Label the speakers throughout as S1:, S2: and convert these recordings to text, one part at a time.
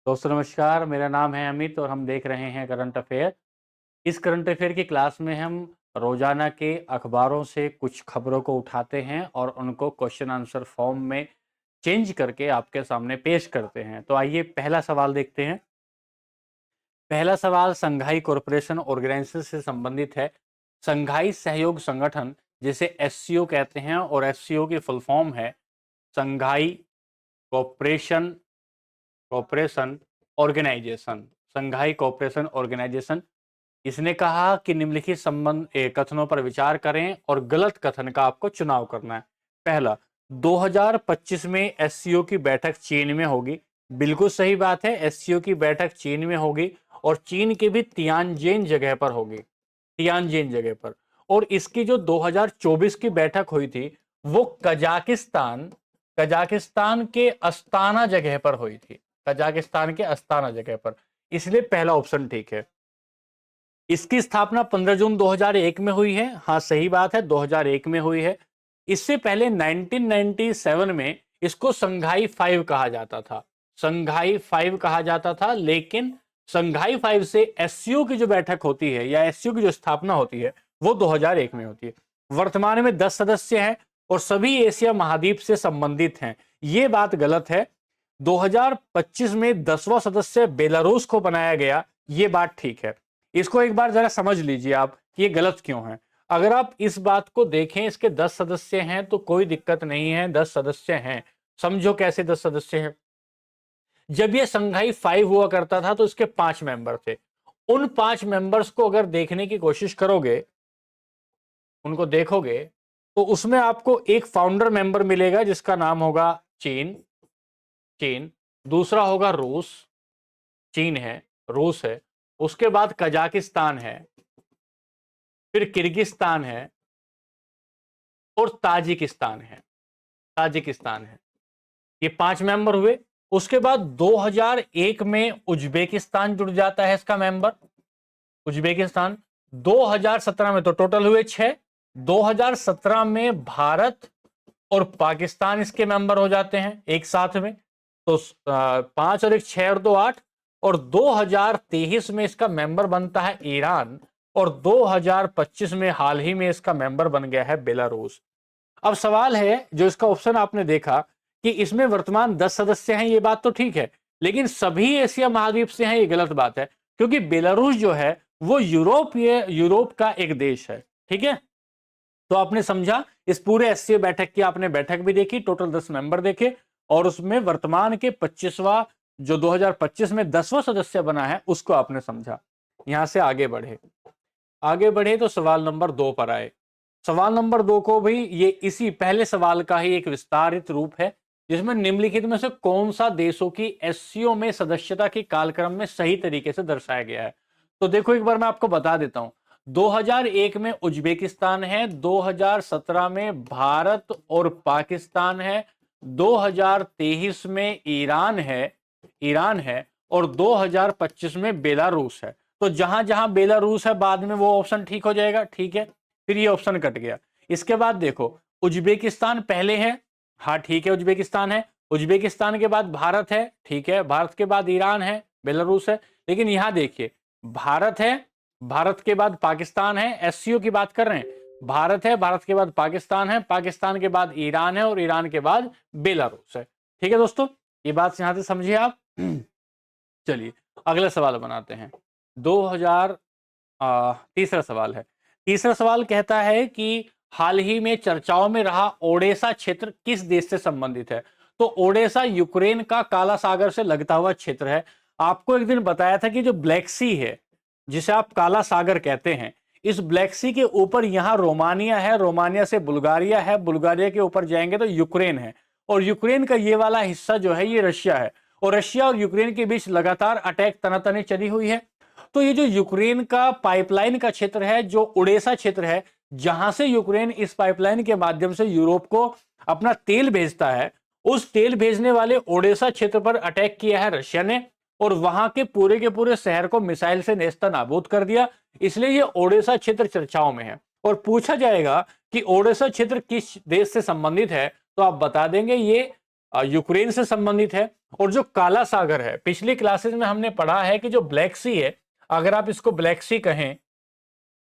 S1: दोस्तों नमस्कार, मेरा नाम है अमित और हम देख रहे हैं करंट अफेयर। इस करंट अफेयर की क्लास में हम रोजाना के अखबारों से कुछ खबरों को उठाते हैं और उनको क्वेश्चन आंसर फॉर्म में चेंज करके आपके सामने पेश करते हैं। तो आइए पहला सवाल देखते हैं। पहला सवाल संघाई कॉरपोरेशन ऑर्गेनाइजेशन से संबंधित है। संघाई सहयोग संगठन, जिसे एससीओ कहते हैं, और एससीओ की फुल फॉर्म है संघाई कॉरपोरेशन कॉपरेशन ऑर्गेनाइजेशन। संघाई कॉपरेशन ऑर्गेनाइजेशन। इसने कहा कि निम्नलिखित संबंध कथनों पर विचार करें और गलत कथन का आपको चुनाव करना है। पहला, 2025 में एससीओ की बैठक चीन में होगी। बिल्कुल सही बात है, एससीओ की बैठक चीन में होगी और चीन के भी तियानजिन जगह पर होगी। तियानजिन जगह पर। और इसकी जो 2024 की बैठक हुई थी वो कजाकिस्तान कजाकिस्तान के अस्ताना जगह पर हुई थी। कजाकिस्तान के अस्ताना जगह पर। इसलिए पहला ऑप्शन ठीक है। इसकी स्थापना 15 जून 2001 में हुई है। हाँ सही बात है, 2001 में हुई है। इससे पहले 1997 में इसको संघाई 5 कहा जाता था। संघाई 5 कहा जाता था, लेकिन संघाई 5 से एससीओ की जो बैठक होती है या एससीओ की जो स्थापना होती है वो 2001 में होती है। वर्तमान में 10 सदस्य हैं और सभी एशिया महाद्वीप से संबंधित हैं। ये बात गलत है। 2025 में 10वां सदस्य बेलारूस को बनाया गया, ये बात ठीक है। इसको एक बार जरा समझ लीजिए आप कि ये गलत क्यों है। अगर आप इस बात को देखें, इसके 10 सदस्य हैं तो कोई दिक्कत नहीं है, 10 सदस्य हैं। समझो कैसे 10 सदस्य हैं। जब ये संघाई 5 हुआ करता था तो इसके 5 मेंबर थे। उन 5 मेंबर्स को अगर देखने की कोशिश करोगे, उनको देखोगे, तो उसमें आपको एक फाउंडर मेंबर मिलेगा जिसका नाम होगा चीन। चीन। दूसरा होगा रूस। चीन है, रूस है। उसके बाद कजाकिस्तान है, फिर किर्गिस्तान है और ताजिकिस्तान है। ताजिकिस्तान है। ये 5 मेंबर हुए। उसके बाद 2001 में उज्बेकिस्तान जुड़ जाता है इसका मेंबर। उज्बेकिस्तान। 2017 में तो टोटल हुए 6। 2017 में भारत और पाकिस्तान इसके मेंबर हो जाते हैं एक साथ में। तो 5 और 1 6 और 2 8। और 2023 में इसका मेंबर बनता है ईरान। और 2025 में हाल ही में इसका मेंबर बन गया है बेलारूस। अब सवाल है, जो इसका ऑप्शन आपने देखा कि इसमें वर्तमान 10 सदस्य हैं, ये बात तो ठीक है, लेकिन सभी एशिया महाद्वीप से हैं, ये गलत बात है। क्योंकि बेलारूस जो है वो यूरोप का एक देश है। ठीक है। तो आपने समझा, इस पूरे एससीओ बैठक की आपने बैठक भी देखी, टोटल 10 मेंबर देखे, और उसमें वर्तमान के 25वां, जो 2025 में 10वां सदस्य बना है, उसको आपने समझा। यहां से आगे बढ़े। आगे बढ़े तो सवाल नंबर 2 पर आए। सवाल नंबर 2 को भी ये इसी पहले सवाल का ही एक विस्तारित रूप है, जिसमें निम्नलिखित में से कौन सा देशों की एससीओ में सदस्यता के कालक्रम में सही तरीके से दर्शाया गया है। तो देखो, एक बार मैं आपको बता देता हूं। 2001 में उज्बेकिस्तान है, 2017 में भारत और पाकिस्तान है, 2023 में ईरान है और 2025 में बेलारूस है। तो जहां जहां बेलारूस है बाद में वो ऑप्शन ठीक हो जाएगा। ठीक है, फिर ये ऑप्शन कट गया। इसके बाद देखो, उज्बेकिस्तान पहले है। हाँ ठीक है, उज्बेकिस्तान है। उज्बेकिस्तान के बाद भारत है। ठीक है, भारत के बाद ईरान है, बेलारूस है। लेकिन यहां देखिए, भारत है, भारत के बाद पाकिस्तान है। एससीओ की बात कर रहे हैं। भारत है, भारत के बाद पाकिस्तान है, पाकिस्तान के बाद ईरान है और ईरान के बाद बेलारूस है। ठीक है दोस्तों, ये बात यहां से समझिए आप। चलिए अगला सवाल बनाते हैं। 2000 तीसरा सवाल है। तीसरा सवाल कहता है कि हाल ही में चर्चाओं में रहा ओडेसा क्षेत्र किस देश से संबंधित है। तो ओडेसा यूक्रेन का काला सागर से लगता हुआ क्षेत्र है। आपको एक दिन बताया था कि जो ब्लैक सी है, जिसे आप काला सागर कहते हैं, इस ब्लैक सी के ऊपर यहां रोमानिया है, रोमानिया से बुल्गारिया है, बुल्गारिया के ऊपर जाएंगे तो यूक्रेन है, और यूक्रेन का ये वाला हिस्सा जो है ये रशिया है। और रशिया और यूक्रेन के बीच लगातार अटैक तनातनी चली हुई है। तो ये जो यूक्रेन का पाइपलाइन का क्षेत्र है, जो उड़ेसा क्षेत्र है, जहां से यूक्रेन इस पाइपलाइन के माध्यम से यूरोप को अपना तेल भेजता है, उस तेल भेजने वाले ओडेसा क्षेत्र पर अटैक किया है रशिया ने, और वहां के पूरे शहर को मिसाइल से नेस्ता नाबूद कर दिया। इसलिए ये ओडेसा क्षेत्र चर्चाओं में है। और पूछा जाएगा कि ओडेसा क्षेत्र किस देश से संबंधित है, तो आप बता देंगे ये यूक्रेन से संबंधित है। और जो काला सागर है, पिछली क्लासेस में हमने पढ़ा है कि जो ब्लैक सी है, अगर आप इसको ब्लैक सी कहें,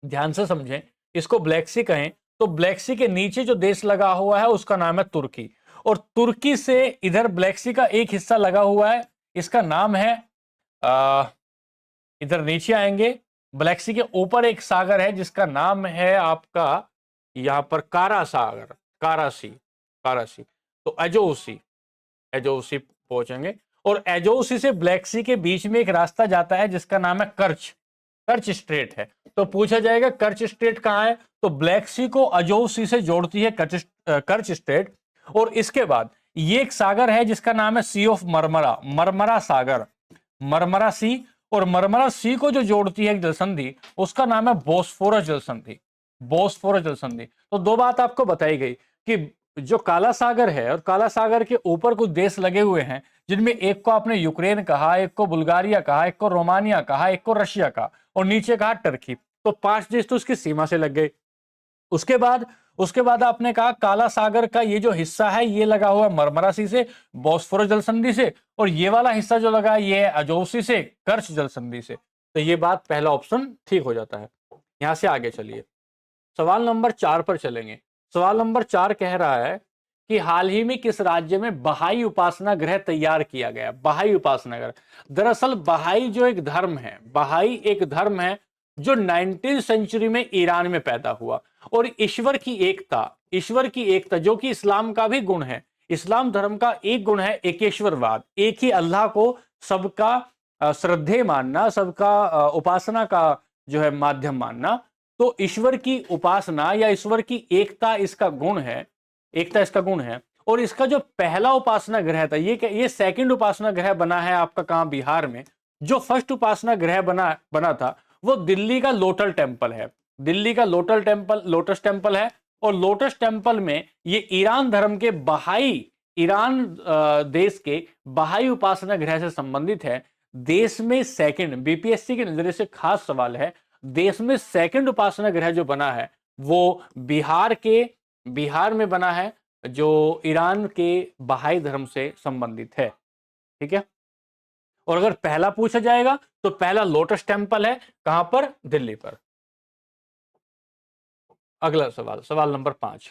S1: ध्यान से समझें, इसको ब्लैक सी कहें तो ब्लैक सी के नीचे जो देश लगा हुआ है उसका नाम है तुर्की। और तुर्की से इधर ब्लैक सी का एक हिस्सा लगा हुआ है, इसका नाम है इधर नीचे आएंगे, ब्लैक सी के ऊपर एक सागर है जिसका नाम है आपका यहां पर कारा सागर, कारासी, कारासी। तो एजोसी, एजोसी पहुंचेंगे। और एजोसी से ब्लैक सी के बीच में एक रास्ता जाता है जिसका नाम है कर्च, कर्च स्ट्रेट है। तो पूछा जाएगा कर्च स्ट्रेट कहां है, तो ब्लैक सी को अजोसी से जोड़ती है कर्च स्ट्रेट। और इसके बाद ये एक सागर है जिसका नाम है सी ऑफ मरमरा, मरमरा सागर, मरमरा सी। और मरमरा सी को जो जोड़ती है जल संधि उसका नाम है बोस्फोरस जल संधि, बोस्फोरस जल संधि। तो दो बात आपको बताई गई कि जो काला सागर है और काला सागर के ऊपर कुछ देश लगे हुए हैं, जिनमें एक को आपने यूक्रेन कहा, एक को बुल्गारिया कहा, एक को रोमानिया कहा, एक को रशिया कहा, और नीचे कहा टर्की। तो 5 देश तो उसकी सीमा से लग गए। उसके बाद आपने कहा काला सागर का ये जो हिस्सा है ये लगा हुआ है मरमरा सी से, बॉस्फोरस जल संधि से, और ये वाला हिस्सा जो लगा है ये है अजोसी से, कर्च जल संधि से। तो ये बात पहला ऑप्शन ठीक हो जाता है। यहां से आगे चलिए, सवाल नंबर 4 पर चलेंगे। सवाल नंबर 4 कह रहा है कि हाल ही में किस राज्य में बहाई उपासना गृह तैयार किया गया। बहाई उपासना गृह, दरअसल बहाई जो एक धर्म है, बहाई एक धर्म है जो 19वीं सेंचुरी में ईरान में पैदा हुआ। और ईश्वर की एकता, ईश्वर की एकता जो कि इस्लाम का भी गुण है, इस्लाम धर्म का एक गुण है एकेश्वरवाद, एक ही अल्लाह को सबका श्रद्धेय मानना, सबका उपासना का जो है माध्यम मानना। तो ईश्वर की उपासना या ईश्वर की एकता इसका गुण है, एकता इसका गुण है। और इसका जो पहला उपासना ग्रह था, ये सेकंड उपासना ग्रह बना है आपका कहां, बिहार में। जो फर्स्ट उपासना ग्रह बना था वो दिल्ली का लोटल टेम्पल है, दिल्ली का लोटल टेम्पल, लोटस टेम्पल है। और लोटस टेम्पल में ये ईरान धर्म के बहाई, ईरान देश के बहाई उपासना ग्रह से संबंधित है। देश में सेकंड, बीपीएससी के नजरिए से खास सवाल है, देश में सेकंड उपासना ग्रह जो बना है वो बिहार में बना है, जो ईरान के बहाई धर्म से संबंधित है। ठीक है। और अगर पहला पूछा जाएगा तो पहला लोटस टेम्पल है, कहां पर, दिल्ली पर। अगला सवाल, सवाल नंबर 5,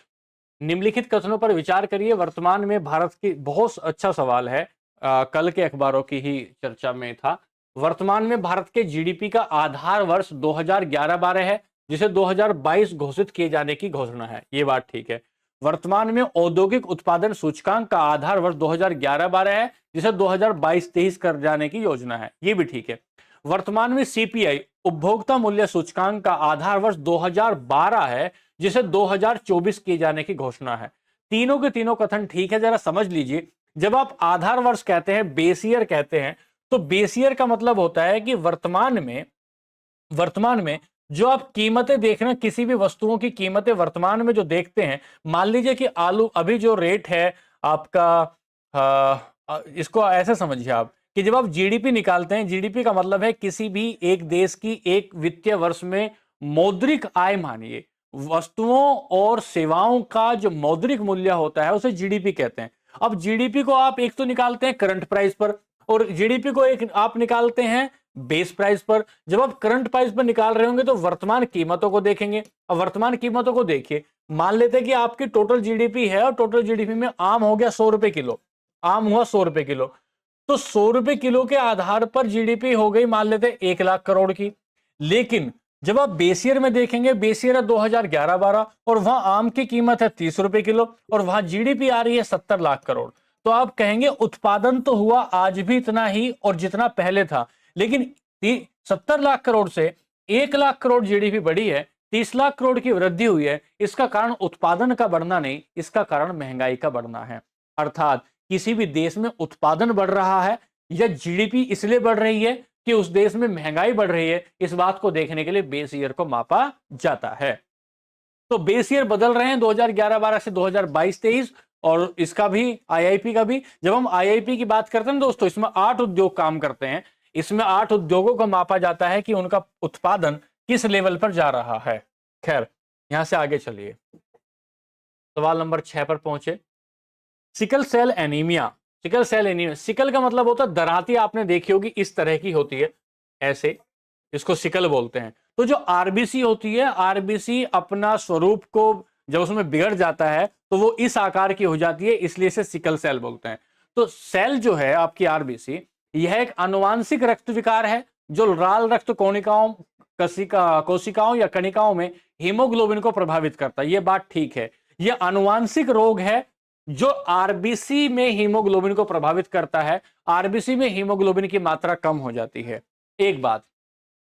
S1: निम्नलिखित कथनों पर विचार करिए। वर्तमान में भारत की, बहुत अच्छा सवाल है, कल के अखबारों की ही चर्चा में था। वर्तमान में भारत के जीडीपी का आधार वर्ष 2011-12 है, जिसे 2022 घोषित किए जाने की घोषणा है। ये बात ठीक है। वर्तमान में औद्योगिक उत्पादन सूचकांक का आधार वर्ष 2011-12 है, जिसे 2022-23 कर जाने की योजना है। ये भी ठीक है। वर्तमान में सीपीआई, उपभोक्ता मूल्य सूचकांक का आधार वर्ष 2012 है, जिसे 2024 किए जाने की घोषणा है। तीनों के तीनों कथन ठीक है। जरा समझ लीजिए, जब आप आधार वर्ष कहते हैं, बेस ईयर कहते हैं, तो बेस ईयर का मतलब होता है कि वर्तमान में जो आप कीमतें देख रहे हैं, किसी भी वस्तुओं की कीमतें वर्तमान में जो देखते हैं, मान लीजिए कि आलू अभी जो रेट है आपका, इसको ऐसे समझिए आप कि जब आप जीडीपी निकालते हैं, जीडीपी का मतलब है किसी भी एक देश की एक वित्तीय वर्ष में मौद्रिक आय, मानिए वस्तुओं और सेवाओं का जो मौद्रिक मूल्य होता है उसे जीडीपी कहते हैं। अब जीडीपी को आप एक तो निकालते हैं करंट प्राइस पर, और जीडीपी को एक आप निकालते हैं बेस प्राइस पर। जब आप करंट प्राइस पर निकाल रहे होंगे तो वर्तमान कीमतों को देखेंगे। अब वर्तमान कीमतों को देखिए, मान लेते हैं कि आपकी टोटल जीडीपी है और टोटल जीडीपी में आम हो गया 100 रुपए किलो, आम हुआ 100 रुपए किलो, तो 100 रुपए किलो के आधार पर जीडीपी हो गई मान लेते 1 लाख करोड़ की। लेकिन जब आप बेस ईयर में देखेंगे, बेस ईयर है 2011-12 और वहां आम की कीमत है 30 रुपए किलो और वहां जीडीपी आ रही है 70 लाख करोड़। तो आप कहेंगे उत्पादन तो हुआ आज भी इतना ही और जितना पहले था, लेकिन 70 लाख करोड़ से 1 लाख करोड़ जीडीपी बढ़ी है, 30 लाख करोड़ की वृद्धि हुई है। इसका कारण उत्पादन का बढ़ना नहीं, इसका कारण महंगाई का बढ़ना है। अर्थात किसी भी देश में उत्पादन बढ़ रहा है या जीडीपी इसलिए बढ़ रही है कि उस देश में महंगाई बढ़ रही है, इस बात को देखने के लिए बेस ईयर को मापा जाता है। तो बेस ईयर बदल रहे हैं 2011-12 से 2022-23, और इसका भी, आईआईपी का भी। जब हम आईआईपी की बात करते हैं दोस्तों, इसमें 8 उद्योग काम करते हैं। इसमें 8 उद्योगों को मापा जाता है कि उनका उत्पादन किस लेवल पर जा रहा है। खैर, यहां से आगे चलिए, सवाल नंबर 6 पर पहुंचे। Sickle cell anaemia, sickle cell anaemia, sickle का मतलब होता है दराती, आपने देखी होगी इस तरह की होती है, ऐसे, इसको सिकल बोलते हैं। तो जो आरबीसी होती है, आरबीसी अपना स्वरूप को जब उसमें बिगड़ जाता है तो वो इस आकार की हो जाती है, इसलिए इसे सिकल सेल बोलते हैं। तो सेल जो है आपकी आरबीसी, यह एक आनुवांशिक रक्त विकार है जो लाल रक्त कोशिकाओं कोशिकाओं या कणिकाओं में हीमोग्लोबिन को प्रभावित करता है। यह बात ठीक है, यह आनुवांशिक रोग है जो आरबीसी में हीमोग्लोबिन को प्रभावित करता है। आरबीसी में हीमोग्लोबिन की मात्रा कम हो जाती है, एक बात।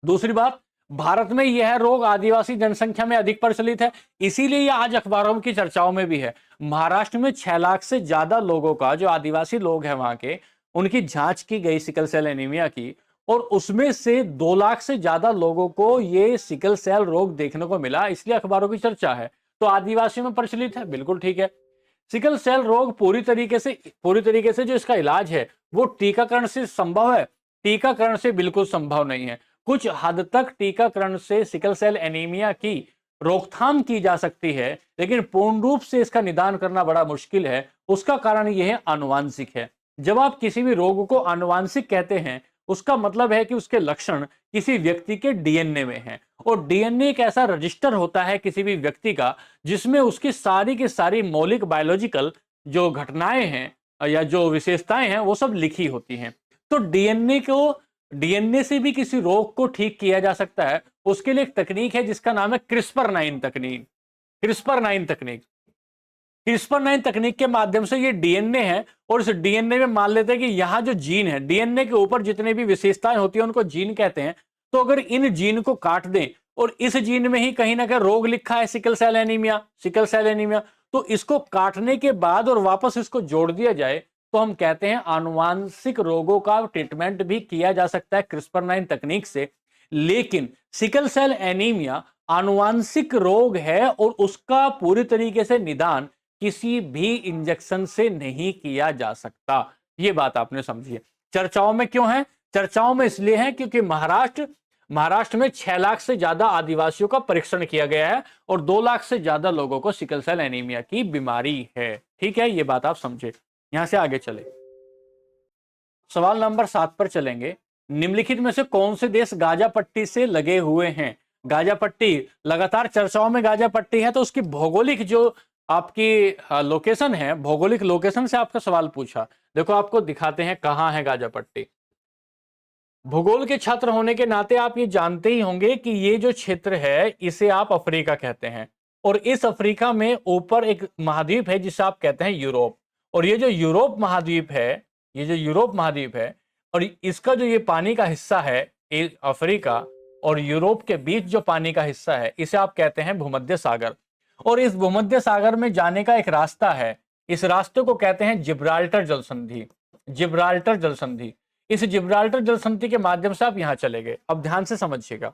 S1: दूसरी बात, भारत में यह रोग आदिवासी जनसंख्या में अधिक प्रचलित है, इसीलिए यह आज अखबारों की चर्चाओं में भी है। महाराष्ट्र में 6 लाख से ज्यादा लोगों का, जो आदिवासी लोग हैं वहां के, उनकी जांच की गई सिकल सेल एनीमिया की, और उसमें से 2 लाख से ज्यादा लोगों को यह सिकल सेल रोग देखने को मिला, इसलिए अखबारों की चर्चा है। तो आदिवासियों में प्रचलित है, बिल्कुल ठीक है। सिकल सेल रोग पूरी तरीके से जो इसका इलाज है वो टीकाकरण से संभव है? टीकाकरण से बिल्कुल संभव नहीं है। कुछ हद तक टीकाकरण से सिकल सेल एनीमिया की रोकथाम की जा सकती है, लेकिन पूर्ण रूप से इसका निदान करना बड़ा मुश्किल है। उसका कारण यह आनुवांशिक है। जब आप किसी भी रोग को आनुवांशिक कहते हैं, उसका मतलब है कि उसके लक्षण किसी व्यक्ति के डीएनए में हैं, और डीएनए एक ऐसा रजिस्टर होता है किसी भी व्यक्ति का जिसमें उसकी सारी की सारी मौलिक बायोलॉजिकल जो घटनाएं हैं या जो विशेषताएं हैं वो सब लिखी होती हैं। तो डीएनए से भी किसी रोग को ठीक किया जा सकता है। उसके लिए एक तकनीक है जिसका नाम है क्रिस्पर-9 तकनीक। क्रिस्पर-9 तकनीक, क्रिस्पर-9 तकनीक के माध्यम से ये डीएनए है, और इस डीएनए में मान लेते हैं कि यहां जो जीन है, डीएनए के ऊपर जितने भी विशेषताएं होती हैं उनको जीन कहते हैं। तो अगर इन जीन को काट दें और इस जीन में ही कहीं ना कहीं रोग लिखा है sickle cell anaemia, sickle cell anaemia, तो इसको काटने के बाद और वापस इसको जोड़ दिया जाए तो हम कहते हैं आनुवांशिक रोगों का ट्रीटमेंट भी किया जा सकता है क्रिस्पर-9 तकनीक से। लेकिन सिकल सेल एनीमिया आनुवांशिक रोग है और उसका पूरी तरीके से निदान किसी भी इंजेक्शन से नहीं किया जा सकता। यह बात आपने समझी है। चर्चाओं में क्यों है? चर्चाओं में इसलिए है क्योंकि महाराष्ट्र में 6 लाख से ज्यादा आदिवासियों का परीक्षण किया गया है और 2 लाख से ज्यादा लोगों को सिकल सेल एनीमिया की बीमारी है। ठीक है, यह बात आप समझे। यहां से आगे चले, सवाल नंबर 7 पर चलेंगे। निम्नलिखित में से कौन से देश गाजा पट्टी से लगे हुए हैं? गाजा पट्टी लगातार चर्चाओं में, गाजा पट्टी है तो उसकी भौगोलिक जो आपकी लोकेशन है, भौगोलिक लोकेशन से आपका सवाल पूछा। देखो आपको दिखाते हैं कहां है गाजा पट्टी। भूगोल के छात्र होने के नाते आप ये जानते ही होंगे कि ये जो क्षेत्र है इसे आप अफ्रीका कहते हैं, और इस अफ्रीका में ऊपर एक महाद्वीप है जिसे आप कहते हैं यूरोप। और ये जो यूरोप महाद्वीप है, ये जो यूरोप महाद्वीप है और इसका जो ये पानी का हिस्सा है, अफ्रीका और यूरोप के बीच जो पानी का हिस्सा है, इसे आप कहते हैं भूमध्य सागर। और इस भूमध्य सागर में जाने का एक रास्ता है, इस रास्ते को कहते हैं जिब्राल्टर जल संधि। जिब्राल्टर जल संधि, इस जिब्राल्टर जल संधि के माध्यम से आप यहां चले गए। अब ध्यान से समझिएगा,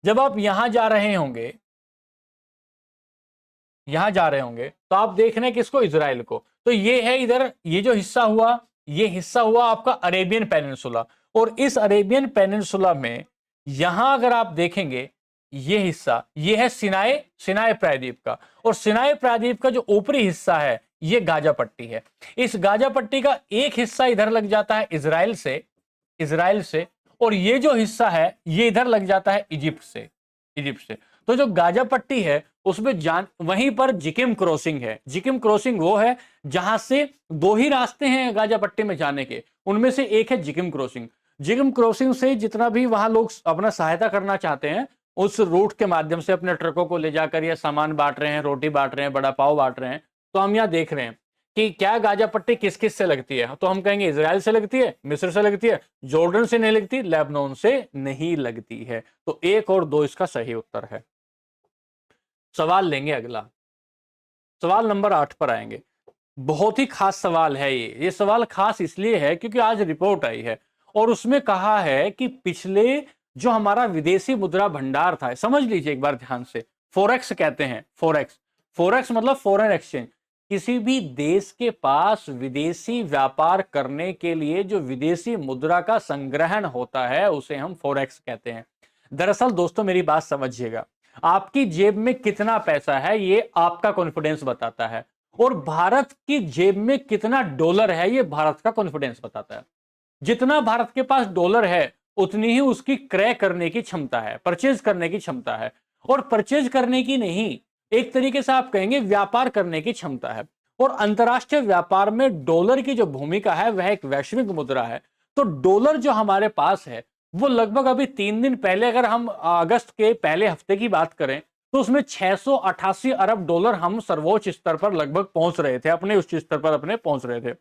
S1: जब आप यहां जा रहे होंगे, यहां जा रहे होंगे तो आप देख रहे हैं किसको? इजराइल को। तो ये है इधर, ये जो हिस्सा हुआ, ये हिस्सा हुआ आपका अरेबियन पेनिनसुला। और इस अरेबियन पेनिनसुला में यहां अगर आप देखेंगे, ये हिस्सा, ये है सिनाई, सिनाई प्रायद्वीप का। और सिनाई प्रायद्वीप का जो ऊपरी हिस्सा है ये गाजा पट्टी है। इस गाजा पट्टी का एक हिस्सा इधर लग जाता है इजराइल से, इजराइल से, और ये जो हिस्सा है ये इधर लग जाता है इजिप्ट से, इजिप्ट से। तो जो गाजा पट्टी है उसमें जान, वहीं पर जिकिम क्रॉसिंग है। जिकिम क्रॉसिंग वो है जहां से दो ही रास्ते हैं गाजा पट्टी में जाने के, उनमें से एक है जिकिम क्रॉसिंग। जिकिम क्रॉसिंग से जितना भी वहां लोग अपना सहायता करना चाहते हैं, उस रूट के माध्यम से अपने ट्रकों को ले जाकर या सामान बांट रहे हैं, रोटी बांट रहे हैं, बड़ा पाव बांट रहे हैं। तो हम यहाँ देख रहे हैं कि क्या गाजा पट्टी किस किस से लगती है, तो हम कहेंगे इजराइल से लगती है, मिस्र से लगती है, जॉर्डन से नहीं लगती, लेबनान से नहीं लगती है। तो 1 और 2 इसका सही उत्तर है। सवाल लेंगे अगला, सवाल नंबर 8 पर आएंगे। बहुत ही खास सवाल है ये सवाल खास इसलिए है क्योंकि आज रिपोर्ट आई है और उसमें कहा है कि पिछले जो हमारा विदेशी मुद्रा भंडार था, समझ लीजिए एक बार ध्यान से, फोरेक्स कहते हैं, फोरेक्स। फोरेक्स मतलब फॉरेन एक्सचेंज। किसी भी देश के पास विदेशी व्यापार करने के लिए जो विदेशी मुद्रा का संग्रहण होता है उसे हम फोरेक्स कहते हैं। दरअसल दोस्तों मेरी बात समझिएगा, आपकी जेब में कितना पैसा है ये आपका कॉन्फिडेंस बताता है, और भारत की जेब में कितना डॉलर है ये भारत का कॉन्फिडेंस बताता है। जितना भारत के पास डॉलर है उतनी ही उसकी क्रय करने की क्षमता है, परचेज करने की क्षमता है। और परचेज करने की नहीं, एक तरीके से आप कहेंगे व्यापार करने की क्षमता है। और अंतरराष्ट्रीय व्यापार में डॉलर की जो भूमिका है वह एक वैश्विक मुद्रा है। तो डॉलर जो हमारे पास है वो लगभग अभी 3 दिन पहले, अगर हम अगस्त के पहले हफ्ते की बात करें, तो उसमें 688 अरब डॉलर हम सर्वोच्च स्तर पर लगभग पहुंच रहे थे, अपने उच्च स्तर पर अपने पहुंच रहे थे।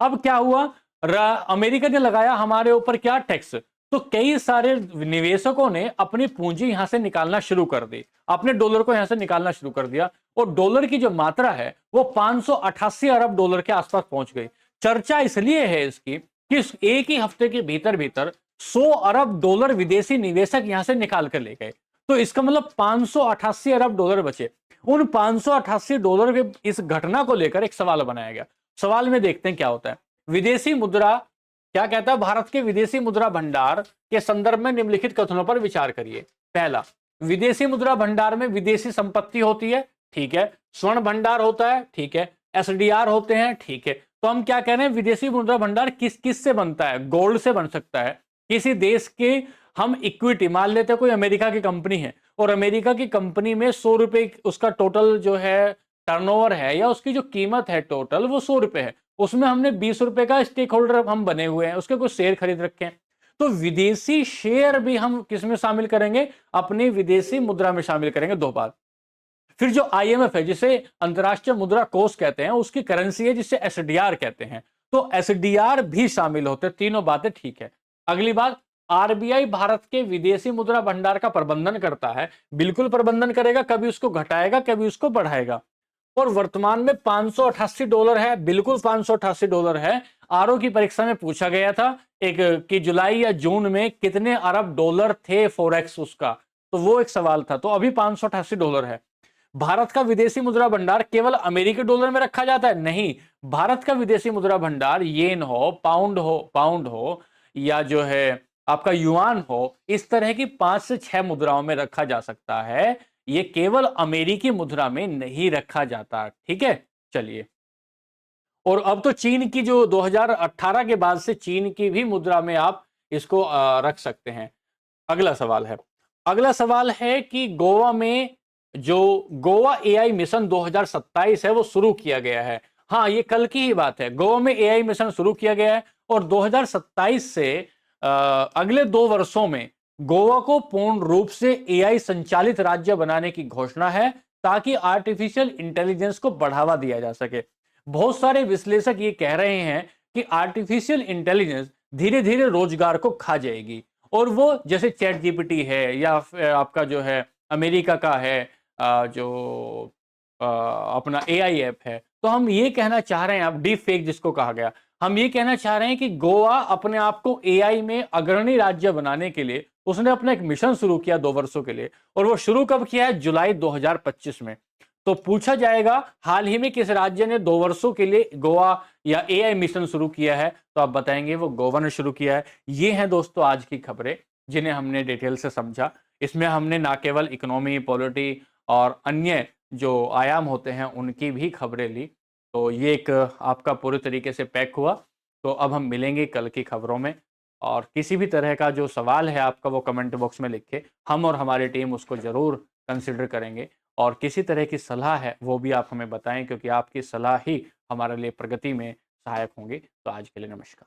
S1: अब क्या हुआ, अमेरिका ने लगाया हमारे ऊपर क्या, टैक्स। तो कई सारे निवेशकों ने अपनी पूंजी यहां से निकालना शुरू कर दी, अपने डॉलर को यहां से निकालना शुरू कर दिया, और डॉलर की जो मात्रा है वो 588 अरब डॉलर के आसपास पहुंच गई। चर्चा इसलिए है इसकी कि एक ही हफ्ते के भीतर भीतर 100 अरब डॉलर विदेशी निवेशक यहां से निकाल कर ले गए। तो इसका मतलब 588 अरब डॉलर बचे। उन 588 डॉलर के इस घटना को लेकर एक सवाल बनाया गया। सवाल में देखते हैं क्या होता है। विदेशी मुद्रा क्या कहता है, भारत के विदेशी मुद्रा भंडार के संदर्भ में निम्नलिखित कथनों पर विचार करिए। पहला, विदेशी मुद्रा भंडार में विदेशी संपत्ति होती है, ठीक है। स्वर्ण भंडार होता है, ठीक है। एसडीआर होते हैं, ठीक है। तो हम क्या कह रहे हैं, विदेशी मुद्रा भंडार किस किस से बनता है, गोल्ड से बन सकता है। किसी देश के हम इक्विटी मान लेते हैं, कोई अमेरिका की कंपनी है और अमेरिका की कंपनी में 100 रुपए उसका टोटल जो है टर्नओवर है, या उसकी जो कीमत है टोटल वो 100 रुपए है, उसमें हमने 20 रुपए का स्टेक होल्डर हम बने हुए हैं, उसके कुछ शेयर खरीद रखे हैं। तो विदेशी शेयर भी हम किस में शामिल करेंगे, अपनी विदेशी मुद्रा में शामिल करेंगे, दो बात। फिर जो आईएमएफ है, जिसे अंतरराष्ट्रीय मुद्रा कोष कहते हैं, उसकी करेंसी है जिसे एसडीआर कहते हैं, तो एसडीआर भी शामिल होते हैं। तीनों बातें ठीक है। अगली बात, आरबीआई भारत के विदेशी मुद्रा भंडार का प्रबंधन करता है, बिल्कुल प्रबंधन करेगा, कभी उसको घटाएगा कभी उसको बढ़ाएगा। और वर्तमान में 588 डॉलर है, बिल्कुल 588 डॉलर है। आरओ की परीक्षा में पूछा गया था एक कि जुलाई या जून में कितने अरब डॉलर थे फॉरेक्स उसका, तो वो एक सवाल था। तो अभी 588 डॉलर है। भारत का विदेशी मुद्रा भंडार केवल अमेरिकी डॉलर में रखा जाता है, नहीं। भारत का विदेशी मुद्रा भंडार येन हो, पाउंड हो या जो है आपका युआन हो, इस तरह की 5 से 6 मुद्राओं में रखा जा सकता है। ये केवल अमेरिकी मुद्रा में नहीं रखा जाता, ठीक है। चलिए, और अब तो चीन की जो 2018 के बाद से चीन की भी मुद्रा में आप इसको रख सकते हैं। अगला सवाल है कि गोवा में जो गोवा एआई मिशन 2027 है वो शुरू किया गया है। हाँ, ये कल की ही बात है, गोवा में एआई मिशन शुरू किया गया है और 2027 से अगले 2 वर्षों में गोवा को पूर्ण रूप से एआई संचालित राज्य बनाने की घोषणा है, ताकि आर्टिफिशियल इंटेलिजेंस को बढ़ावा दिया जा सके। बहुत सारे विश्लेषक ये कह रहे हैं कि आर्टिफिशियल इंटेलिजेंस धीरे धीरे रोजगार को खा जाएगी, और वो जैसे चैट जीपीटी है या फिर आपका जो है अमेरिका का है जो अपना एआई ऐप है। तो हम ये कहना चाह रहे हैं, अब डीप फेक जिसको कहा गया, हम ये कहना चाह रहे हैं कि गोवा अपने आप को एआई में अग्रणी राज्य बनाने के लिए उसने अपना एक मिशन शुरू किया 2 वर्षों के लिए, और वो शुरू कब किया है, जुलाई 2025 में। तो पूछा जाएगा हाल ही में किस राज्य ने 2 वर्षों के लिए गोवा या एआई मिशन शुरू किया है, तो आप बताएंगे वो गोवा ने शुरू किया है। ये हैं दोस्तों आज की खबरें जिन्हें हमने डिटेल से समझा। इसमें हमने ना केवल इकोनॉमी, पॉलिटी और अन्य जो आयाम होते हैं उनकी भी खबरें ली। तो ये एक आपका पूरे तरीके से पैक हुआ। तो अब हम मिलेंगे कल की खबरों में, और किसी भी तरह का जो सवाल है आपका वो कमेंट बॉक्स में लिखे, हम और हमारी टीम उसको ज़रूर कंसिडर करेंगे। और किसी तरह की सलाह है वो भी आप हमें बताएं, क्योंकि आपकी सलाह ही हमारे लिए प्रगति में सहायक होंगी। तो आज के लिए नमस्कार।